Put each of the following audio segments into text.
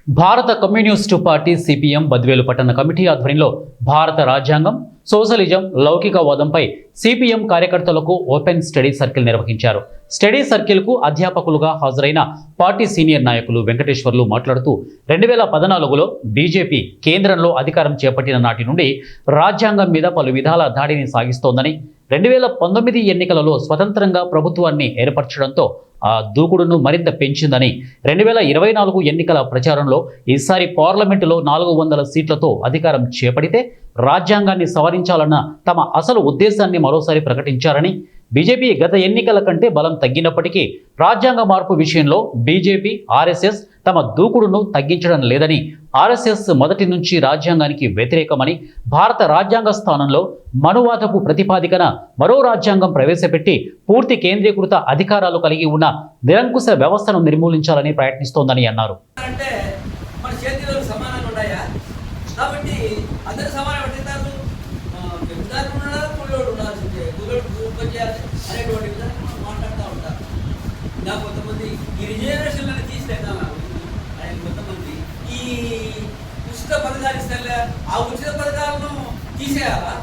భారత communist party CPM Badvel పట్టణ committee ఆధ్వర్యంలో భారత రాజ్యాంగం, సోషలిజం, లౌకికవాదంపై సిపిఎం కార్యకర్తలకు ఓపెన్ స్టడీ సర్కిల్ నిర్వహించారు. స్టడీ సర్కిల్కు అధ్యాపకులుగా హాజరైన పార్టీ సీనియర్ నాయకులు వెంకటేశ్వర్లు మాట్లాడుతూ 2014లో బీజేపీ కేంద్రంలో అధికారం చేపట్టిన నాటి నుండి రాజ్యాంగం మీద పలు విధాల దాడిని సాగిస్తోందని, 2019 ఎన్నికలలో స్వతంత్రంగా ప్రభుత్వాన్ని ఏర్పరచడంతో ఆ దూకుడును మరింత పెంచిందని, 2024 ఎన్నికల ప్రచారంలో ఈసారి పార్లమెంటులో 400 సీట్లతో అధికారం చేపడితే రాజ్యాంగాన్ని సవరించాలన్న తమ అసలు ఉద్దేశాన్ని మరోసారి ప్రకటించారని, బీజేపీ గత ఎన్నికల కంటే బలం తగ్గినప్పటికీ రాజ్యాంగ మార్పు విషయంలో బీజేపీ, ఆర్ఎస్ఎస్ తమ దూకుడును తగ్గించడం లేదని, ఆర్ఎస్ఎస్ మొదటి నుంచి రాజ్యాంగానికి వ్యతిరేకమని, భారత రాజ్యాంగ స్థానంలో మనువాదపు ప్రతిపాదికన మరో రాజ్యాంగం ప్రవేశపెట్టి పూర్తి కేంద్రీకృత అధికారాలు కలిగి ఉన్న నిరంకుశ వ్యవస్థను నిర్మూలించాలని ప్రయత్నిస్తోందని అన్నారు. కొంతమంది ఈ రిజర్వేషన్లను తీసేద్దాం, కొంతమంది ఈ ఉచిత పథకాలు ఇస్తే ఆ ఉచిత పథకాలను తీసేయాలా?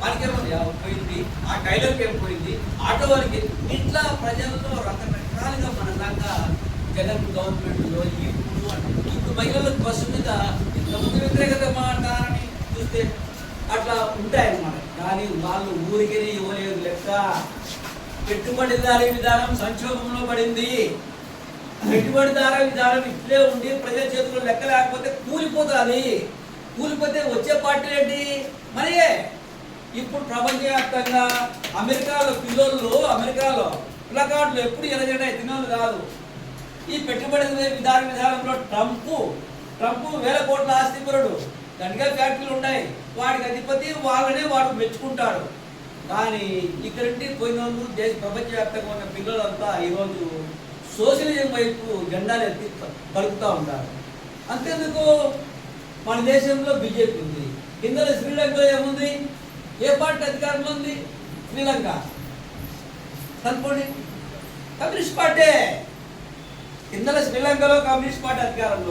వారికేమో పోయింది, ఆ టైలర్కి ఏం పోయింది, ఆటో వారికి ఇట్లా ప్రజల్లో రకరకాలుగా మన దాకా జగన్ గవర్నమెంట్లో ఇప్పుడు మహిళలకు బస్సు మీద ఇంతమంది వ్యతిరేకత మాట్లాడాలని చూస్తే అట్లా ఉంటాయన్నమాట. కానీ వాళ్ళు ఊరికే ఇవ్వలేదు లెక్క. పెట్టుబడిదారీ విధానం సంక్షోభంలో పడింది. పెట్టుబడిదారీ విధానం ఇట్లే ఉండి ప్రజల చేతుల్లో లెక్క లేకపోతే కూలిపోతుంది. కూలిపోతే వచ్చే పార్టీలు ఏంటి? మరే ఇప్పుడు ప్రపంచవ్యాప్తంగా అమెరికాలో అమెరికాలో ప్లకార్డులు ఎప్పుడు ఎరగడా ఎత్తినోళ్ళు కాదు. ఈ పెట్టుబడి విధానంలో ట్రంప్ 1000 కోట్ల ఆస్తిపరుడు, గట్టిగా ఫ్యాక్టరీలు ఉన్నాయి, వాడికి అధిపతి, వాళ్ళనే వాడు మెచ్చుకుంటాడు. కానీ ఇక్కడి పోయిన వాళ్ళు ప్రపంచవ్యాప్తంగా ఉన్న పిల్లలంతా ఈరోజు సోషలిజం వైపు జెండాలు ఎత్తి పలుకుతూ ఉంటారు. అంతేందుకు మన దేశంలో బీజేపీ ఉంది, ఇందులో శ్రీలంకలో ఏముంది? ఏ పార్టీ అధికారంలో ఉంది? శ్రీలంక కనుకోండి, కమ్యూనిస్ట్ పార్టీ. ఇందులో శ్రీలంకలో కమ్యూనిస్ట్ పార్టీ అధికారంలో